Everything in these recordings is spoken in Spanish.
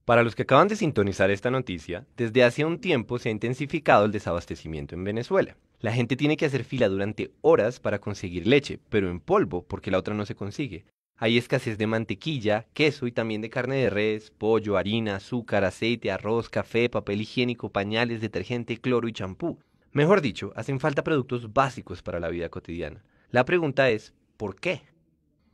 Para los que acaban de sintonizar esta noticia, desde hace un tiempo se ha intensificado el desabastecimiento en Venezuela. La gente tiene que hacer fila durante horas para conseguir leche, pero en polvo, porque la otra no se consigue. Hay escasez de mantequilla, queso y también de carne de res, pollo, harina, azúcar, aceite, arroz, café, papel higiénico, pañales, detergente, cloro y champú. Mejor dicho, hacen falta productos básicos para la vida cotidiana. La pregunta es, ¿por qué?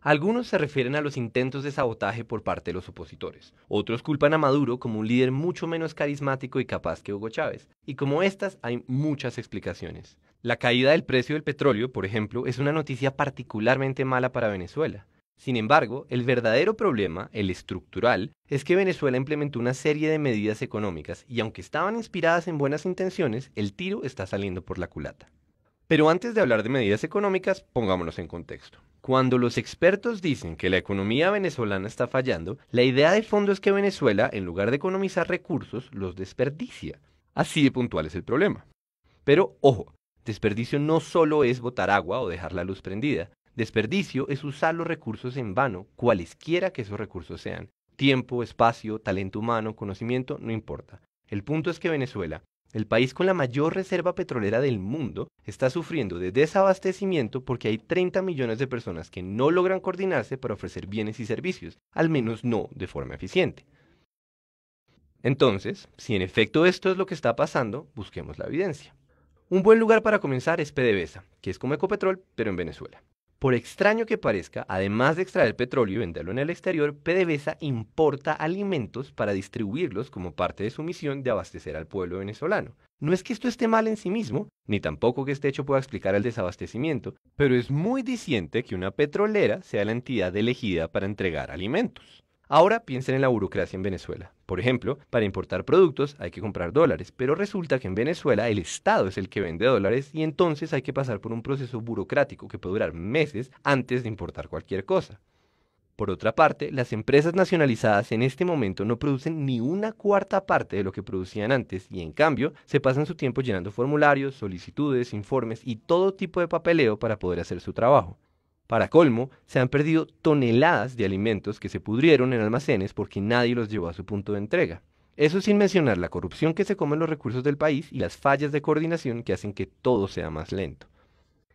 Algunos se refieren a los intentos de sabotaje por parte de los opositores. Otros culpan a Maduro como un líder mucho menos carismático y capaz que Hugo Chávez. Y como estas, hay muchas explicaciones. La caída del precio del petróleo, por ejemplo, es una noticia particularmente mala para Venezuela. Sin embargo, el verdadero problema, el estructural, es que Venezuela implementó una serie de medidas económicas y aunque estaban inspiradas en buenas intenciones, el tiro está saliendo por la culata. Pero antes de hablar de medidas económicas, pongámonos en contexto. Cuando los expertos dicen que la economía venezolana está fallando, la idea de fondo es que Venezuela, en lugar de economizar recursos, los desperdicia. Así de puntual es el problema. Pero, ojo, desperdicio no solo es botar agua o dejar la luz prendida. Desperdicio es usar los recursos en vano, cualesquiera que esos recursos sean. Tiempo, espacio, talento humano, conocimiento, no importa. El punto es que Venezuela, el país con la mayor reserva petrolera del mundo, está sufriendo de desabastecimiento porque hay 30 millones de personas que no logran coordinarse para ofrecer bienes y servicios, al menos no de forma eficiente. Entonces, si en efecto esto es lo que está pasando, busquemos la evidencia. Un buen lugar para comenzar es PDVSA, que es como Ecopetrol, pero en Venezuela. Por extraño que parezca, además de extraer petróleo y venderlo en el exterior, PDVSA importa alimentos para distribuirlos como parte de su misión de abastecer al pueblo venezolano. No es que esto esté mal en sí mismo, ni tampoco que este hecho pueda explicar el desabastecimiento, pero es muy diciente que una petrolera sea la entidad elegida para entregar alimentos. Ahora piensen en la burocracia en Venezuela. Por ejemplo, para importar productos hay que comprar dólares, pero resulta que en Venezuela el Estado es el que vende dólares y entonces hay que pasar por un proceso burocrático que puede durar meses antes de importar cualquier cosa. Por otra parte, las empresas nacionalizadas en este momento no producen ni una cuarta parte de lo que producían antes y en cambio se pasan su tiempo llenando formularios, solicitudes, informes y todo tipo de papeleo para poder hacer su trabajo. Para colmo, se han perdido toneladas de alimentos que se pudrieron en almacenes porque nadie los llevó a su punto de entrega. Eso sin mencionar la corrupción que se come en los recursos del país y las fallas de coordinación que hacen que todo sea más lento.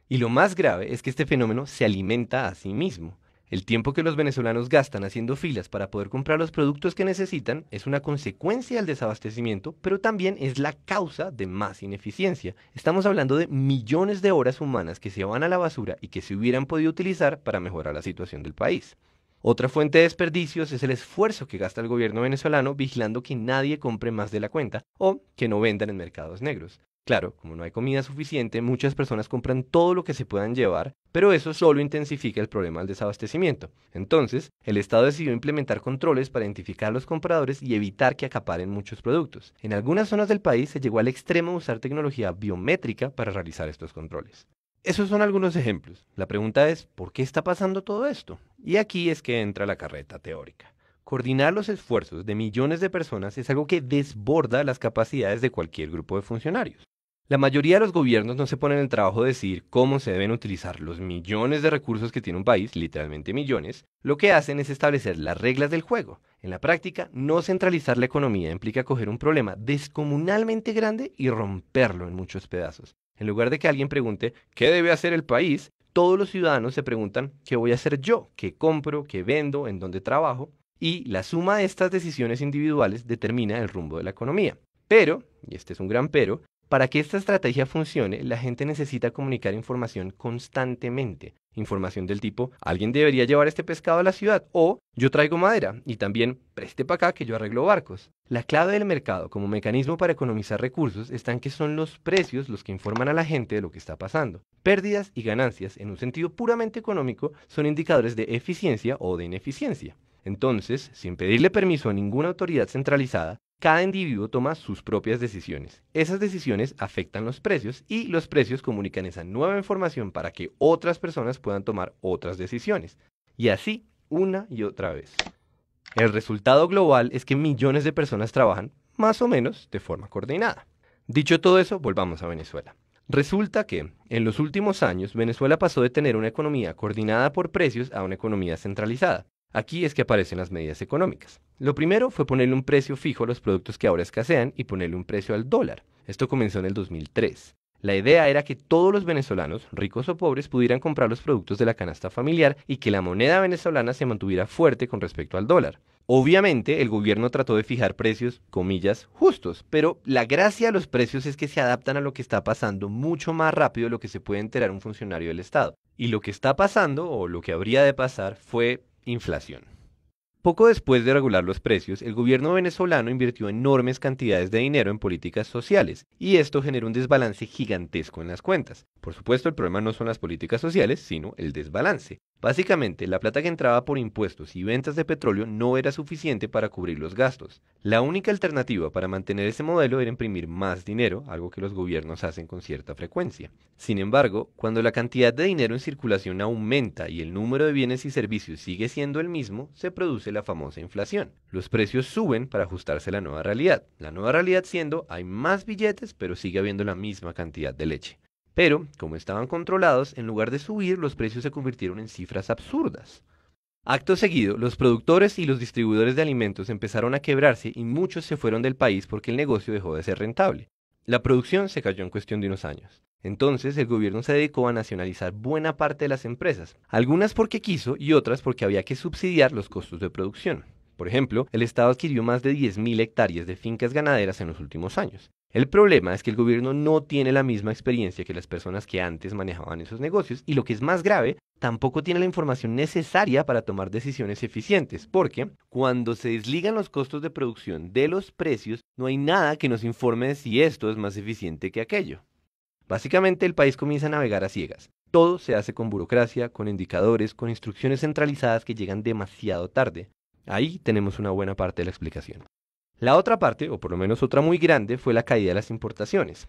Y lo más grave es que este fenómeno se alimenta a sí mismo. El tiempo que los venezolanos gastan haciendo filas para poder comprar los productos que necesitan es una consecuencia del desabastecimiento, pero también es la causa de más ineficiencia. Estamos hablando de millones de horas humanas que se van a la basura y que se hubieran podido utilizar para mejorar la situación del país. Otra fuente de desperdicios es el esfuerzo que gasta el gobierno venezolano vigilando que nadie compre más de la cuenta o que no vendan en mercados negros. Claro, como no hay comida suficiente, muchas personas compran todo lo que se puedan llevar, pero eso solo intensifica el problema del desabastecimiento. Entonces, el Estado decidió implementar controles para identificar a los compradores y evitar que acaparen muchos productos. En algunas zonas del país se llegó al extremo de usar tecnología biométrica para realizar estos controles. Esos son algunos ejemplos. La pregunta es, ¿por qué está pasando todo esto? Y aquí es que entra la carreta teórica. Coordinar los esfuerzos de millones de personas es algo que desborda las capacidades de cualquier grupo de funcionarios. La mayoría de los gobiernos no se ponen el trabajo de decidir cómo se deben utilizar los millones de recursos que tiene un país, literalmente millones. Lo que hacen es establecer las reglas del juego. En la práctica, no centralizar la economía implica coger un problema descomunalmente grande y romperlo en muchos pedazos. En lugar de que alguien pregunte ¿qué debe hacer el país?, todos los ciudadanos se preguntan ¿qué voy a hacer yo? ¿Qué compro? ¿Qué vendo? ¿En dónde trabajo? Y la suma de estas decisiones individuales determina el rumbo de la economía. Pero, y este es un gran pero, para que esta estrategia funcione, la gente necesita comunicar información constantemente. Información del tipo, alguien debería llevar este pescado a la ciudad, o yo traigo madera, y también preste para acá que yo arreglo barcos. La clave del mercado como mecanismo para economizar recursos está en que son los precios los que informan a la gente de lo que está pasando. Pérdidas y ganancias, en un sentido puramente económico, son indicadores de eficiencia o de ineficiencia. Entonces, sin pedirle permiso a ninguna autoridad centralizada, cada individuo toma sus propias decisiones. Esas decisiones afectan los precios y los precios comunican esa nueva información para que otras personas puedan tomar otras decisiones. Y así, una y otra vez. El resultado global es que millones de personas trabajan, más o menos, de forma coordinada. Dicho todo eso, volvamos a Venezuela. Resulta que, en los últimos años, Venezuela pasó de tener una economía coordinada por precios a una economía centralizada. Aquí es que aparecen las medidas económicas. Lo primero fue ponerle un precio fijo a los productos que ahora escasean y ponerle un precio al dólar. Esto comenzó en el 2003. La idea era que todos los venezolanos, ricos o pobres, pudieran comprar los productos de la canasta familiar y que la moneda venezolana se mantuviera fuerte con respecto al dólar. Obviamente, el gobierno trató de fijar precios, comillas, justos, pero la gracia de los precios es que se adaptan a lo que está pasando mucho más rápido de lo que se puede enterar un funcionario del Estado. Y lo que está pasando, o lo que habría de pasar, fue inflación. Poco después de regular los precios, el gobierno venezolano invirtió enormes cantidades de dinero en políticas sociales, y esto generó un desbalance gigantesco en las cuentas. Por supuesto, el problema no son las políticas sociales, sino el desbalance. Básicamente, la plata que entraba por impuestos y ventas de petróleo no era suficiente para cubrir los gastos. La única alternativa para mantener ese modelo era imprimir más dinero, algo que los gobiernos hacen con cierta frecuencia. Sin embargo, cuando la cantidad de dinero en circulación aumenta y el número de bienes y servicios sigue siendo el mismo, se produce la famosa inflación. Los precios suben para ajustarse a la nueva realidad. La nueva realidad siendo, hay más billetes, pero sigue habiendo la misma cantidad de leche. Pero, como estaban controlados, en lugar de subir, los precios se convirtieron en cifras absurdas. Acto seguido, los productores y los distribuidores de alimentos empezaron a quebrarse y muchos se fueron del país porque el negocio dejó de ser rentable. La producción se cayó en cuestión de unos años. Entonces, el gobierno se dedicó a nacionalizar buena parte de las empresas, algunas porque quiso y otras porque había que subsidiar los costos de producción. Por ejemplo, el Estado adquirió más de 10.000 hectáreas de fincas ganaderas en los últimos años. El problema es que el gobierno no tiene la misma experiencia que las personas que antes manejaban esos negocios y lo que es más grave, tampoco tiene la información necesaria para tomar decisiones eficientes, porque cuando se desligan los costos de producción de los precios, no hay nada que nos informe de si esto es más eficiente que aquello. Básicamente el país comienza a navegar a ciegas. Todo se hace con burocracia, con indicadores, con instrucciones centralizadas que llegan demasiado tarde. Ahí tenemos una buena parte de la explicación. La otra parte, o por lo menos otra muy grande, fue la caída de las importaciones.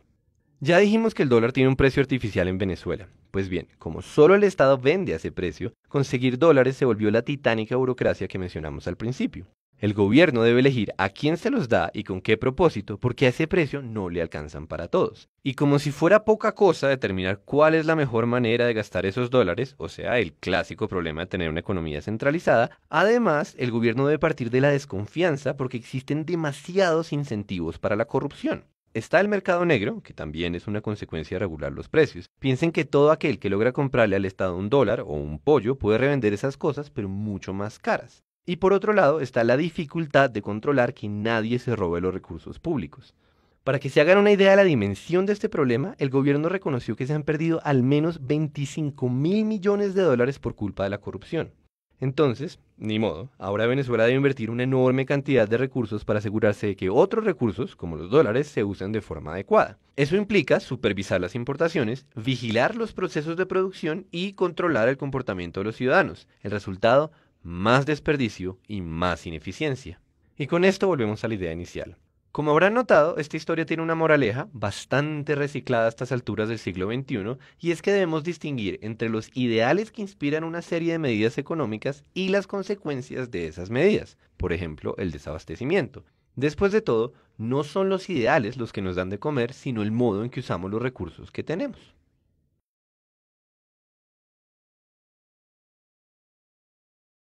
Ya dijimos que el dólar tiene un precio artificial en Venezuela. Pues bien, como solo el Estado vende a ese precio, conseguir dólares se volvió la titánica burocracia que mencionamos al principio. El gobierno debe elegir a quién se los da y con qué propósito, porque a ese precio no le alcanzan para todos. Y como si fuera poca cosa determinar cuál es la mejor manera de gastar esos dólares, o sea, el clásico problema de tener una economía centralizada, además, el gobierno debe partir de la desconfianza porque existen demasiados incentivos para la corrupción. Está el mercado negro, que también es una consecuencia de regular los precios. Piensen que todo aquel que logra comprarle al Estado un dólar o un pollo puede revender esas cosas, pero mucho más caras. Y por otro lado está la dificultad de controlar que nadie se robe los recursos públicos. Para que se hagan una idea de la dimensión de este problema, el gobierno reconoció que se han perdido al menos 25.000 millones de dólares por culpa de la corrupción. Entonces, ni modo, ahora Venezuela debe invertir una enorme cantidad de recursos para asegurarse de que otros recursos, como los dólares, se usen de forma adecuada. Eso implica supervisar las importaciones, vigilar los procesos de producción y controlar el comportamiento de los ciudadanos. El resultado, más desperdicio y más ineficiencia. Y con esto volvemos a la idea inicial. Como habrán notado, esta historia tiene una moraleja bastante reciclada a estas alturas del siglo XXI, y es que debemos distinguir entre los ideales que inspiran una serie de medidas económicas y las consecuencias de esas medidas, por ejemplo, el desabastecimiento. Después de todo, no son los ideales los que nos dan de comer, sino el modo en que usamos los recursos que tenemos.